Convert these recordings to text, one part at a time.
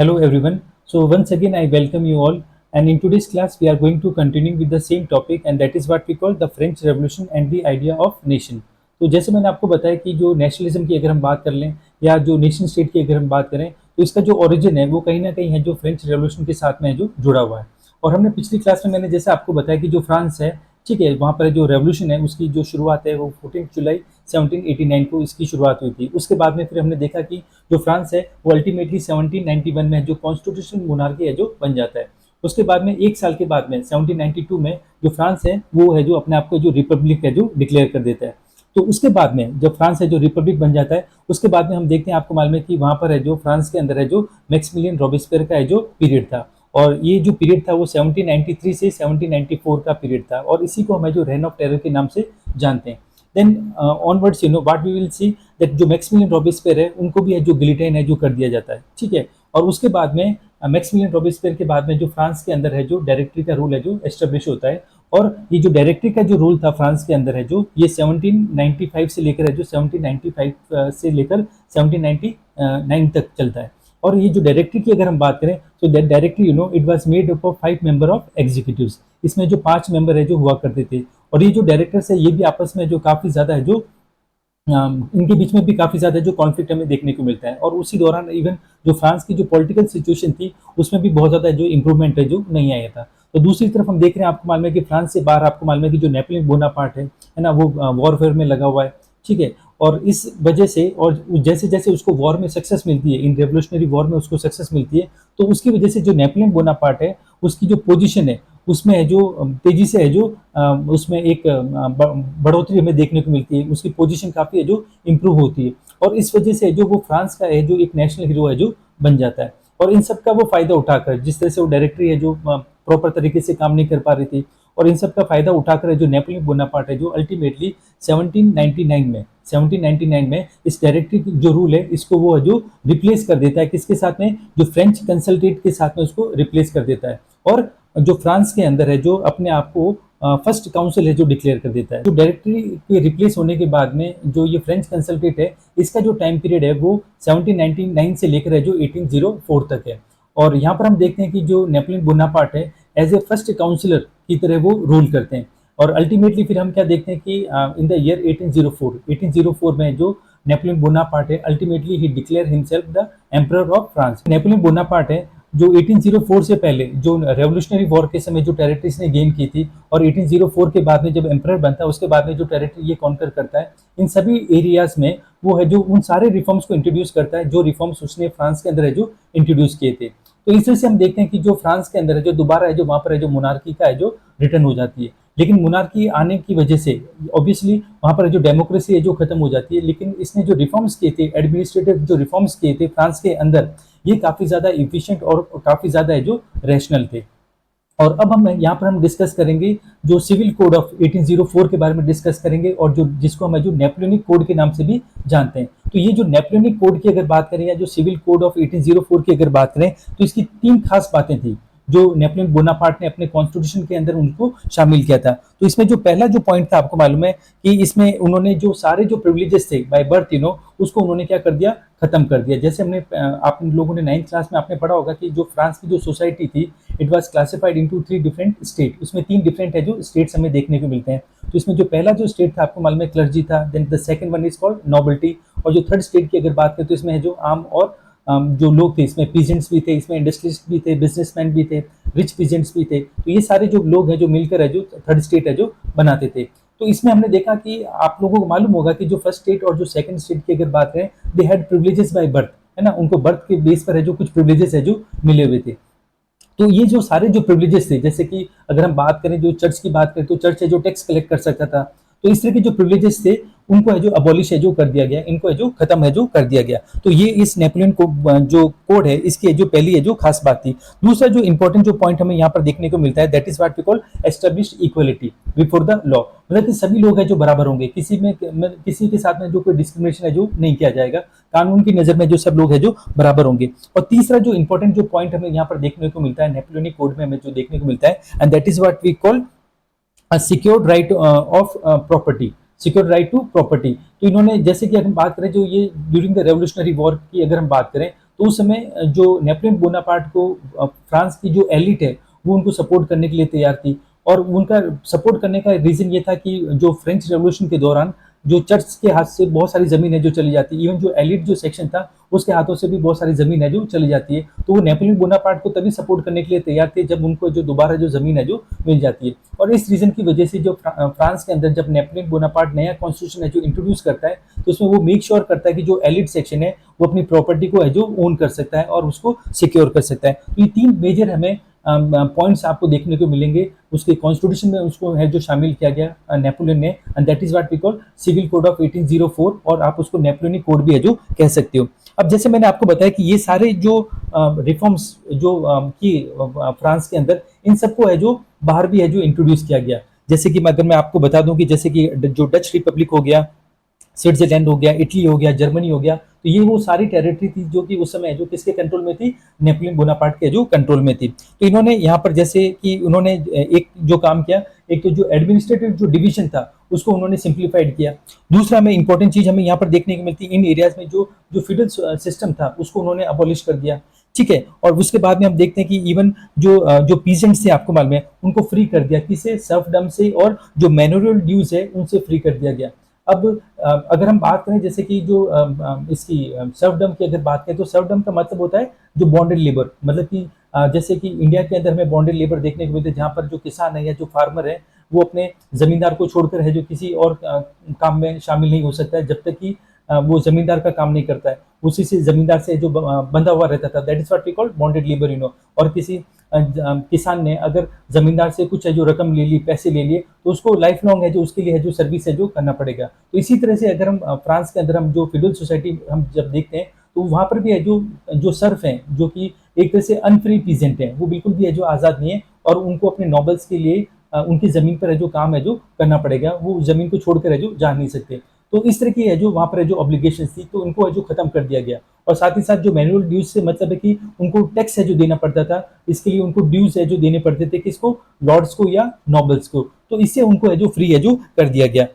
Hello everyone. So once again I welcome you all, and in today's class we are going to continue with the same topic, and that is what we call the French Revolution and the idea of nation. तो जैसे मैंने आपको बताया कि जो nationalism की अगर हम बात कर लें या जो नेशन स्टेट की अगर हम बात करें, तो इसका जो ओरिजिन है वो कहीं ना कहीं है जो फ्रेंच रेवोल्यूशन के साथ में है जो जुड़ा हुआ है। और हमने पिछली क्लास में मैंने जैसे आपको बताया कि जो फ्रांस है, ठीक है, वहाँ पर जो रेवोल्यूशन है उसकी जो शुरुआत है वो 14 जुलाई 1789 को इसकी शुरुआत हुई थी। उसके बाद में फिर हमने देखा कि जो फ्रांस है वो अल्टीमेटली 1791 में जो कॉन्स्टिट्यूशन मोनार्की है जो बन जाता है। उसके बाद में एक साल के बाद में 1792 में जो फ्रांस है वो है जो अपने आप को जो रिपब्लिक है जो डिक्लेयर कर देता है। तो उसके बाद में जब फ्रांस है जो रिपब्लिक बन जाता है, उसके बाद में हम देखते हैं, आपको मालूम है कि वहाँ पर है जो फ्रांस के अंदर है जो मैक्सिमिलियन रॉबेस्पियर का है जो पीरियड था। और ये जो पीरियड था वो 1793 से 1794 का पीरियड था, और इसी को हम जो रेन ऑफ टेरर के नाम से जानते हैं। Then onwards what we will see that जो मैक्सिमिलियन रॉबेस्पियर है उनको भी है जो गिलिटाइन है जो कर दिया जाता है, ठीक है। और उसके बाद में मैक्सिमिलियन रॉबेस्पियर के बाद में जो फ्रांस के अंदर है जो डायरेक्टरी का रूल है जो एस्टेब्लिश होता है। और ये जो डायरेक्टरी का जो रूल था फ्रांस के अंदर है जो ये 1795 से लेकर है जो 1795 से लेकर 1799 तक चलता है। और ये जो डायरेक्टरी की अगर हम बात करें तो that directory it was made up of 5 member of executives. इसमें जो 5 मेंबर है जो हुआ करते थे। और ये जो डायरेक्टर्स है ये भी आपस में जो काफी ज्यादा है जो इनके बीच में भी काफी ज्यादा जो कॉन्फ्लिक्ट हमें देखने को मिलता है। और उसी दौरान इवन जो फ्रांस की जो पॉलिटिकल सिचुएशन थी उसमें भी बहुत ज्यादा जो इंप्रूवमेंट है जो नहीं आया था। तो दूसरी तरफ हम देख रहे हैं, आपको मालूम है कि फ्रांस से बाहर आपको मालूम है कि जो नेपोलियन बोनापार्ट है ना, वो वॉरफेयर में लगा हुआ है, ठीक है। और इस वजह से और जैसे जैसे उसको वॉर में सक्सेस मिलती है, इन रेवोल्यूशनरी वॉर में उसको सक्सेस मिलती है, तो उसकी वजह से जो नेपोलियन बोनापार्ट है उसकी जो पोजीशन है उसमें है जो तेजी से है जो उसमें एक बढ़ोतरी हमें देखने को मिलती है। उसकी पोजीशन काफी है जो इम्प्रूव होती है, और इस वजह से जो वो फ्रांस का है जो एक नेशनल हीरो है जो बन जाता है। और इन सब का वो फायदा उठाकर, जिस तरह से वो डायरेक्टरी है जो प्रॉपर तरीके से काम नहीं कर पा रही थी, और इन सब का फायदा उठाकर जो नेपोलियन बोनापार्ट है जो अल्टीमेटली 1799 में इस डायरेक्टरी जो रूल है इसको वो है जो रिप्लेस कर देता है, किसके साथ में, जो फ्रेंच कंसल्टेट के साथ में उसको रिप्लेस कर देता है। और जो फ्रांस के अंदर है जो अपने आप को फर्स्ट काउंसिल है जो डिक्लेयर कर देता है। जो डायरेक्टरी के रिप्लेस होने के बाद में जो ये फ्रेंच कंसल्टेट है इसका जो टाइम पीरियड है वो 1799 से लेकर है जो 1804 तक है। और यहाँ पर हम देखते हैं कि जो नेपोलियन बोनापार्ट है एज ए फर्स्ट काउंसिलर की तरह वो रूल करते हैं। और अल्टीमेटली फिर हम क्या देखते हैं कि इन द ईयर 1804 में जो नेपोलियन बोनापार्ट है ultimately he declare himself the emperor of France. Napoleon Bonaparte है जो 1804 से पहले जो रेवोल्यूशनरी वॉर के समय जो टेरिटरीज ने गेन की थी, और 1804 के बाद में जब एम्परर बनता है उसके बाद में जो टेरिटरी ये कॉन्कर करता है, इन सभी एरियाज में वो है जो उन सारे रिफॉर्म्स को इंट्रोड्यूस करता है जो रिफॉर्म्स उसने फ्रांस के अंदर है जो इंट्रोड्यूस किए थे। तो इस तरह से हम देखते हैं कि जो फ्रांस के अंदर है जो दोबारा है जो वहां पर है जो मोनार्की का है जो रिटर्न हो जाती है। लेकिन मोनार्की आने की वजह से ऑब्वियसली वहां पर जो डेमोक्रेसी है जो खत्म हो जाती है। लेकिन इसने जो रिफॉर्म्स किए थे, एडमिनिस्ट्रेटिव जो रिफॉर्म्स किए थे फ्रांस के अंदर, ये काफी ज्यादा इफिशिएंट और काफी ज्यादा है जो रैशनल थे। और अब हम यहाँ पर हम डिस्कस करेंगे जो सिविल कोड ऑफ 1804 के बारे में डिस्कस करेंगे, और जो जिसको हम जो नेपोलियनिक कोड के नाम से भी जानते हैं। तो ये जो नेपोलियनिक कोड की अगर बात करें या जो सिविल कोड ऑफ 1804 की अगर बात करें, तो इसकी 3 खास बातें थी जो नेपोलियन बोनापार्ट ने अपने कॉन्स्टिट्यूशन के अंदर उनको शामिल किया था। तो इसमें जो पहला जो पॉइंट था, आपको मालूम है कि इसमें उन्होंने जो सारे जो प्रिविलेजेस थे बाय बर्थ उसको उन्होंने क्या कर दिया, खत्म कर दिया। जैसे हमने आप लोगों ने 9th क्लास में आपने पढ़ा होगा कि जो फ्रांस की जो सोसाइटी थी it was classified into 3 different state. उसमें 3 डिफरेंट है जो स्टेट्स हमें देखने को मिलते हैं। तो इसमें जो पहला जो स्टेट था आपको मालूम है क्लर्जी था, then the second one is called nobility, और जो थर्ड स्टेट की अगर बात करें तो इसमें है जो आम और जो लोग थे, इसमें पीजेंट्स भी थे, इसमें इंडस्ट्रियलिस्ट भी थे, बिजनेसमैन भी थे, रिच पीजेंट्स भी थे। तो ये सारे जो लोग हैं जो मिलकर है जो थर्ड स्टेट है जो बनाते थे। तो इसमें हमने देखा कि आप लोगों को मालूम होगा कि जो फर्स्ट स्टेट और जो सेकंड स्टेट की अगर बात करें, they had privileges by birth, है ना, उनको बर्थ के बेस पर है जो कुछ प्रिविलेजेस है जो मिले हुए थे। तो ये जो सारे जो प्रिविलेजेस थे, जैसे कि अगर हम बात करें जो चर्च की बात करें तो चर्च है जो टैक्स कलेक्ट कर सकता था। तो इस तरह के जो प्रिविलेजेस थे उनको है जो अबॉलिश है जो कर दिया गया, इनको है जो खत्म है जो कर दिया गया। तो ये इस नेपोलियन को जो कोड है इसकी जो पहली है जो खास बात थी। दूसरा जो इंपॉर्टेंट जो पॉइंट हमें यहाँ पर देखने को मिलता है that is what we call established equality before the law. मतलब कि सभी लोग हैं जो बराबर होंगे, किसी के साथ में जो कोई डिस्क्रिमिनेशन है जो नहीं किया जाएगा, कानून की नजर में जो सब लोग हैं जो बराबर होंगे। और तीसरा जो इंपॉर्टेंट जो पॉइंट हमें यहाँ पर देखने को मिलता है नेपोलियनिक कोड में हमें जो देखने को मिलता है, and that is what we call secured right of property, secure right to property. तो इन्होंने, जैसे कि अगर हम बात करें जो ये ड्यूरिंग द रेवोल्यूशनरी वॉर की अगर हम बात करें, तो उस समय जो नेपोलियन बोनापार्ट को फ्रांस की जो एलिट है वो उनको सपोर्ट करने के लिए तैयार थी। और उनका सपोर्ट करने का रीजन ये था कि जो फ्रेंच रेवोल्यूशन के दौरान जो चर्च के हाथ से बहुत सारी जमीन है जो चली जाती है, इवन जो एलिट जो सेक्शन था उसके हाथों से भी बहुत सारी जमीन है जो चली जाती है। तो वो नेपोलियन बोनापार्ट को तभी सपोर्ट करने के लिए तैयार थे जब उनको जो दोबारा जो जमीन है जो मिल जाती है। और इस रीजन की वजह से जो फ्रांस के अंदर जब नेपोलियन बोनापार्ट नया कॉन्स्टिट्यूशन है जो इंट्रोड्यूस करता है, तो उसमें वो मेक श्योर करता है कि जो एलिट सेक्शन है वो अपनी प्रॉपर्टी को है जो ओन कर सकता है और उसको सिक्योर कर सकता है। तो ये तीन मेजर हमें पॉइंट्स आपको देखने को मिलेंगे उसके कॉन्स्टिट्यूशन में, उसको है जो शामिल किया गया नेपोलियन ने, and that is what we call civil code of 1804, और आप उसको नेपोलियनिक कोड भी है जो कह सकते हो। अब जैसे मैंने आपको बताया कि ये सारे जो रिफॉर्म्स जो की फ्रांस के अंदर, इन सबको है जो बाहर भी है जो इंट्रोड्यूस किया गया। जैसे कि अगर मैं आपको बता दूं कि जैसे कि जो डच रिपब्लिक हो गया, स्विट्जरलैंड हो गया, इटली हो गया, जर्मनी हो गया, तो ये वो सारी टेरिटरी थी जो कि उस समय जो किसके कंट्रोल में थी, नेपोलियन बोनापार्ट के जो कंट्रोल में थी। तो इन्होंने यहाँ पर जैसे कि उन्होंने एक जो काम किया, एक तो जो एडमिनिस्ट्रेटिव जो डिवीजन था उसको उन्होंने सिंप्लीफाइड किया। दूसरा हमें इंपॉर्टेंट चीज हमें यहाँ पर देखने को मिलती है, इन एरियाज में जो जो फ्यूडल सिस्टम था उसको उन्होंने अबॉलिश कर दिया। ठीक है, और उसके बाद में हम देखते हैं कि इवन जो पीजेंट्स थे आपको मालूम है उनको फ्री कर दिया, किसे, सर्फडम से, और जो मैनुअल ड्यूज है उनसे फ्री कर दिया गया। अब अगर हम बात करें जैसे कि जो इसकी सर्फडम की अगर बात करें, तो सर्फडम का मतलब होता है जो बॉन्डेड लेबर, मतलब कि जैसे कि इंडिया के अंदर हमें बॉन्डेड लेबर देखने को मिलते हैं, जहाँ पर जो किसान है या जो फार्मर है वो अपने जमींदार को छोड़कर है जो किसी और काम में शामिल नहीं हो सकता है जब तक कि वो जमींदार का काम नहीं करता है, उसी से जमींदार से जो बंधा हुआ रहता था, that is what we call bonded labour, और किसी किसान ने अगर जमींदार से कुछ है जो रकम ले ली, पैसे ले लिए, तो उसको लाइफ लॉन्ग है जो उसके लिए है जो सर्विस है जो करना पड़ेगा। तो इसी तरह से अगर हम फ्रांस के अंदर हम जो फ्यूडल सोसाइटी हम जब देखते हैं, तो वहां पर भी है जो जो सर्फ हैं जो कि एक तरह से अनफ्री पीजेंट हैं, वो बिल्कुल भी है जो आज़ाद नहीं है, और उनको अपने नॉबल्स के लिए उनकी जमीन पर है जो काम है जो करना पड़ेगा, वो जमीन को छोड़कर है जो जा नहीं सकते। तो इस तरह की है जो वहां पर है जो ऑब्लिगेशन थी, तो उनको है जो खत्म कर दिया गया। और साथ ही साथ जो मैनुअल ड्यूज से मतलब है कि उनको टैक्स है जो देना पड़ता था, इसके लिए उनको ड्यूज है जो देने पड़ते थे, किसको, लॉर्ड्स को या नॉबल्स को, तो इससे उनको है जो फ्री है जो कर दिया गया।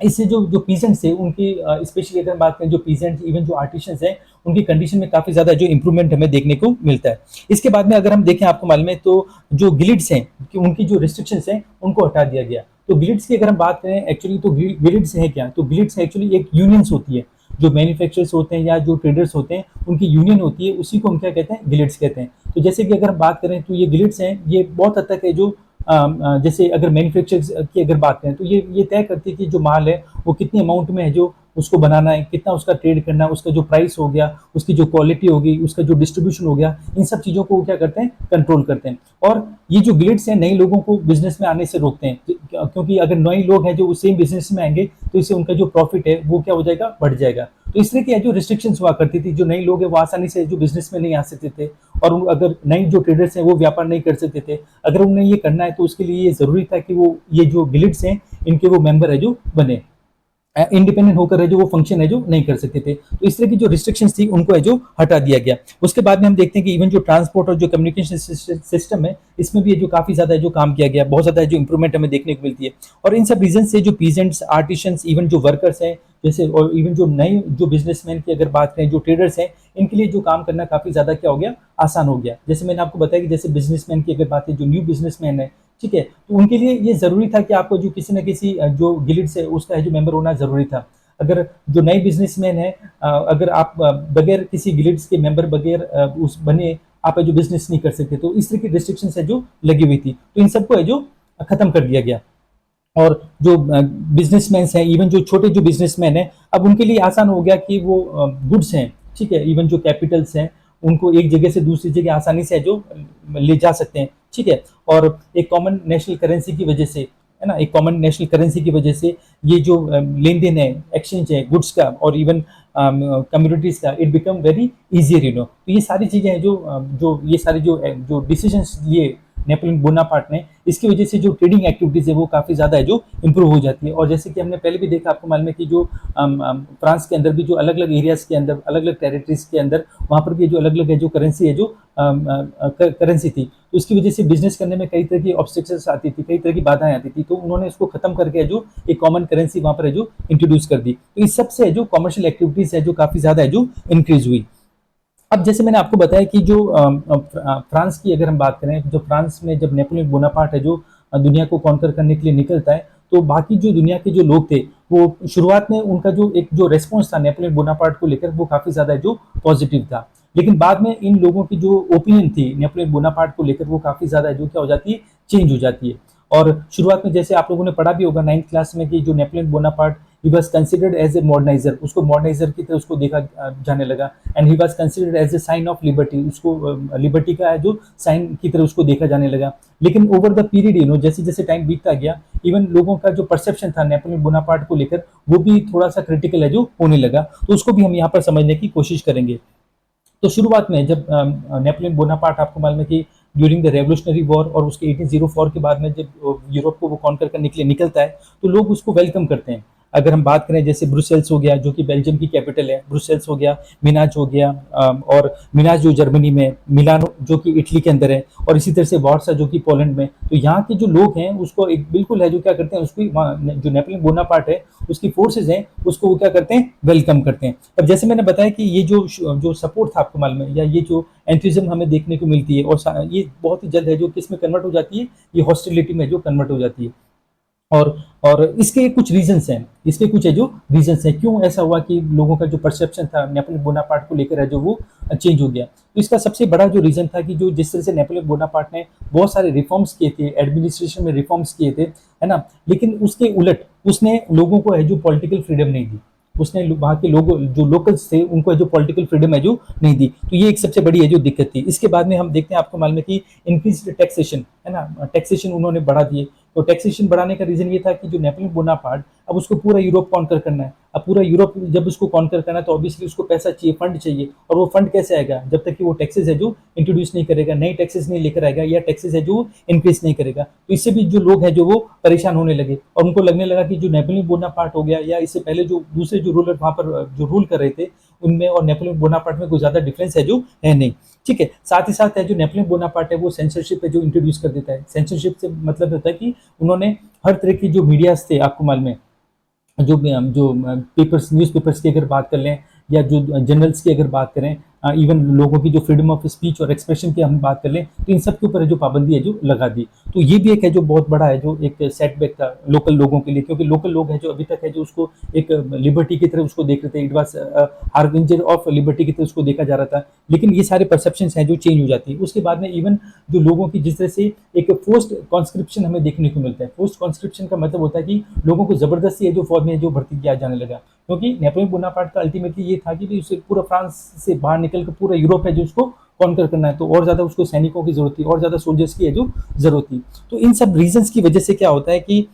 इससे जो जो पीजेंट्स है उनकी स्पेशली अगर बात करें जो पीजेंट्स इवन जो आर्टिशंस हैं उनकी कंडीशन में काफी ज्यादा जो इंप्रूवमेंट हमें देखने को मिलता है। इसके बाद में अगर हम देखें आपको मालूम है तो जो गिल्ड्स हैं कि उनकी जो रिस्ट्रिक्शंस हैं उनको हटा दिया गया। तो गिल्ड्स की अगर हम बात करें एक्चुअली, तो गिल्ड्स है क्या, तो गिल्ड्स एक्चुअली एक यूनियंस होती है, जो मैन्युफैक्चरर्स होते हैं या जो ट्रेडर्स होते हैं उनकी यूनियन होती है, उसी को हम क्या कहते हैं, गिल्ड्स कहते हैं। तो जैसे कि अगर हम बात करें तो ये गिल्ड्स हैं, ये बहुत हद तक है जो जैसे अगर मैन्युफैक्चर की अगर बात करें तो ये तय करती है कि जो माल है वो कितने अमाउंट में है जो उसको बनाना है, कितना उसका ट्रेड करना है, उसका जो प्राइस हो गया, उसकी जो क्वालिटी होगी, उसका जो डिस्ट्रीब्यूशन हो गया, इन सब चीज़ों को वो क्या करते हैं, कंट्रोल करते हैं। और ये जो गिल्ड्स हैं नए लोगों को बिजनेस में आने से रोकते हैं, क्योंकि अगर नए लोग हैं जो उस सेम बिजनेस में आएंगे तो इससे उनका जो प्रॉफिट है वो क्या हो जाएगा, बढ़ जाएगा। तो इस तरह की जो रिस्ट्रिक्शंस हुआ करती थी, जो नए लोग हैं वो आसानी से जो बिजनेस में नहीं आ सकते थे, और अगर नए जो ट्रेडर्स हैं वो व्यापार नहीं कर सकते थे। अगर उन्हें ये करना है तो उसके लिए ये जरूरी था कि वो ये जो गिल्ड्स हैं इनके वो मेंबर है जो बने, इंडिपेंडेंट होकर है जो वो फंक्शन है जो नहीं कर सकते थे। तो इस तरह की जो रिस्ट्रिक्शंस थी उनको है जो हटा दिया गया। उसके बाद में हम देखते हैं कि इवन जो ट्रांसपोर्ट और जो कम्युनिकेशन सिस्टम है इसमें भी जो काफी ज्यादा जो काम किया गया, बहुत ज्यादा जो इंप्रूवमेंट हमें देखने को मिलती है। और इन सब रीजन से जो पीजेंट्स, आर्टिशंस, इवन जो वर्कर्स हैं जैसे, और इवन जो नए जो बिजनेसमैन की अगर बात करें, जो ट्रेडर्स हैं, इनके लिए जो काम करना काफी ज्यादा क्या हो गया, आसान हो गया। जैसे मैंने आपको बताया कि जैसे बिजनेसमैन की अगर बात है, जो न्यू बिजनेसमैन है, ठीक है, तो उनके लिए ये जरूरी था कि आपको जो किसी न किसी जो गिल्ड से उसका है जो मेंबर होना जरूरी था। अगर जो नए बिजनेसमैन है, अगर आप बगैर किसी गिल्ड्स के मेंबर, बगैर उस बने आप जो बिजनेस नहीं कर सकते, तो इस तरह की रिस्ट्रिक्शंस है जो लगी हुई थी, तो इन सबको है जो खत्म कर दिया गया। और जो बिजनेसमैन हैं, इवन जो छोटे जो बिजनेसमैन हैं, अब उनके लिए आसान हो गया कि वो गुड्स हैं, ठीक है, इवन जो कैपिटल्स हैं उनको एक जगह से दूसरी जगह आसानी से है जो ले जा सकते हैं, ठीक है। और एक कॉमन नेशनल करेंसी की वजह से, है ना, एक कॉमन नेशनल करेंसी की वजह से ये जो लेन देन है, एक्सचेंज है गुड्स का और इवन कम्युनिटीज का, इट बिकम वेरी इजियर, तो ये सारी चीजें हैं जो ये सारी जो डिसीजंस लिए नेपोलियन बोनापार्ट ने, इसकी वजह से जो ट्रेडिंग एक्टिविटीज है वो काफी ज्यादा है जो इंप्रूव हो जाती है। और जैसे कि हमने पहले भी देखा, आपको मालूम है कि जो फ्रांस के अंदर भी जो अलग अलग एरियाज के अंदर, अलग अलग टेरिटरीज के अंदर, वहाँ पर भी जो अलग अलग है जो करेंसी है जो करेंसी थी, तो इसकी वजह से बिजनेस करने में कई तरह की ऑब्स्टेकल्स आती थी, कई तरह की बाधाएं आती थी, तो उन्होंने इसको खत्म करके जो एक कॉमन करेंसी वहाँ पर है जो इंट्रोड्यूस कर दी। तो इस सबसे जो कमर्शियल एक्टिविटीज है जो काफी ज्यादा है जो इंक्रीज हुई। अब जैसे मैंने आपको बताया कि जो फ्रांस की अगर हम बात करें, जो फ्रांस में जब नेपोलियन बोनापार्ट है जो दुनिया को कॉन्कर करने के लिए निकलता है, तो बाकी जो दुनिया के जो लोग थे, वो शुरुआत में उनका जो एक जो रेस्पॉन्स था नेपोलियन बोनापार्ट को लेकर, वो काफ़ी ज़्यादा जो पॉजिटिव था। लेकिन बाद में इन लोगों की जो ओपिनियन थी नेपोलियन बोनापार्ट को लेकर, वो काफ़ी ज़्यादा जो क्या हो जाती है, चेंज हो जाती है। और शुरुआत में जैसे आप लोगों ने पढ़ा भी होगा 9th क्लास में कि जो Napoleon Bonaparte, he was considered as a moderniser, उसको मॉडर्नाइजर की तरह उसको देखा जाने लगा। And he was considered as a sign of liberty, उसको लिबर्टी का जो साइन की तरह उसको देखा जाने लगा। लेकिन ओवर द पीरियड जैसे जैसे टाइम बीतता गया, इवन लोगों का जो परसेप्शन था नेपोलियन बोनापार्ट को लेकर, वो भी थोड़ा सा क्रिटिकल है जो होने लगा। तो उसको भी हम यहाँ पर समझने की कोशिश करेंगे। तो शुरुआत में जब नेपोलियन बोनापार्ट, आपको मालूम है कि ड्यूरिंग द रेवोल्यूशनरी वॉर और उसके 1804 के बाद में जब यूरोप को वो कॉन्कर करने के लिए निकलता है, तो लोग उसको वेलकम करते हैं। अगर हम बात करें जैसे ब्रुसेल्स हो गया, जो कि बेल्जियम की कैपिटल है, ब्रुसेल्स हो गया, मिनाज हो गया, और मिनाज जो जर्मनी में, मिलानो जो कि इटली के अंदर है, और इसी तरह से वार्सा जो कि पोलैंड में। तो यहाँ के जो लोग हैं उसको एक बिल्कुल है जो क्या करते हैं, उसकी जो नेपोलियन बोनापार्ट है, उसकी फोर्सेज हैं, उसको वो क्या करते हैं, वेलकम करते हैं। अब जैसे मैंने बताया कि ये जो जो सपोर्ट था, आपको मालूम है, या ये जो एंथुसिज्म हमें देखने को मिलती है, और ये बहुत ही जल्द है जो किस में कन्वर्ट हो जाती है, ये हॉस्टिलिटी में जो कन्वर्ट हो जाती है। और इसके कुछ रीजंस हैं, इसके कुछ है जो रीजंस हैं क्यों ऐसा हुआ कि लोगों का जो परसेप्शन था नेपोलियन बोनापार्ट को लेकर है जो वो चेंज हो गया। तो इसका सबसे बड़ा जो रीजन था कि जो जिस तरह से नेपोलियन बोनापार्ट ने बहुत सारे रिफॉर्म्स किए थे, एडमिनिस्ट्रेशन में रिफॉर्म्स किए थे, है ना, लेकिन उसके उलट उसने लोगों को है जो पॉलिटिकल फ्रीडम नहीं दी। उसने वहाँ के लोग जो लोकल्स थे उनको है जो पॉलिटिकल फ्रीडम है जो नहीं दी। तो ये एक सबसे बड़ी है जो दिक्कत थी। इसके बाद में हम देखते हैं, आपको मालूम है कि इंक्रीज टैक्सेशन, है ना, टैक्सेशन उन्होंने बढ़ा दिए। तो टैक्सेशन बढ़ाने का रीजन ये था कि जो नेपोलियन बोनापार्ट, अब उसको पूरा यूरोप कॉन्कर करना है। अब पूरा यूरोप जब उसको कॉन्कर करना है, तो ऑब्वियसली उसको पैसा चाहिए, फंड चाहिए। और वो फंड कैसे आएगा, जब तक कि वो टैक्सेस है जो इंट्रोड्यूस नहीं करेगा, नई टैक्सेस नहीं लेकर आएगा, या टैक्सेस है जो इंक्रीज नहीं करेगा। तो इससे भी जो लोग हैं जो वो परेशान होने लगे, और उनको लगने लगा कि जो नेपोलियन बोनापार्ट हो गया, या इससे पहले जो दूसरे जो रूलर वहां पर जो रूल कर रहे थे, उनमें और नेपोलियन बोनापार्ट में कोई ज्यादा डिफरेंस है जो है नहीं। ठीक है, साथ ही साथ है जो नेपोलियन बोनापार्ट है वो सेंसरशिप है जो इंट्रोड्यूस कर देता है। सेंसरशिप से मतलब होता है कि उन्होंने हर तरह की जो मीडियाज थे, आपको मालूम है, जो पेपर्स, न्यूज़पेपर्स की अगर बात कर लें, या जो जर्नल्स की अगर बात करें, इवन लोगों की जो फ्रीडम ऑफ स्पीच और एक्सप्रेशन की हम बात कर लें, तो इन सब के ऊपर है जो पाबंदी है जो लगा दी। तो ये भी एक है जो बहुत बड़ा है जो एक सेटबैक था लोकल लोगों के लिए, क्योंकि लोकल लोग हैं जो अभी तक है जो उसको एक लिबर्टी की तरह उसको देख रहे थे। It was harbinger of liberty की तरह उसको देखा जा रहा था। लेकिन ये सारे परसेप्शन हैं जो चेंज हो जाती है। उसके बाद में इवन जो लोगों की जिस तरह से एक फोर्स्ड कॉन्स्क्रिप्शन हमें देखने को मिलता है। फोर्स्ड कॉन्स्क्रिप्शन का मतलब होता है कि लोगों को जबरदस्ती है जो फौज में जो भर्ती किया जाने लगा, क्योंकि नेपोलियन बोनापार्ट का अल्टीमेटली ये था कि भाई उसे पूरा फ्रांस से बाहर निकल कर पूरा यूरोप है जो उसको कॉन्कर करना है। तो और ज्यादा उसको सैनिकों की जरूरत थी, और ज्यादा सोल्जर्स की है जो जरूरत थी। तो इन सब रीजंस की वजह से क्या होता है कि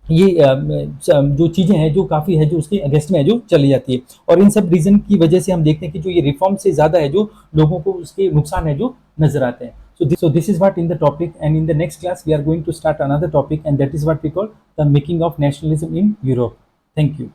ये जो चीजें हैं जो काफी है जो उसके अगेंस्ट में है जो चली जाती है। और इन सब रीजन की वजह से हम देखते हैं कि जो ये रिफॉर्म से ज्यादा है जो लोगों को उसके नुकसान है जो नजर आते हैं। So this is what in the topic, and in the next class we are going to start another topic, and that is what we call the making of nationalism in Europe. Thank you.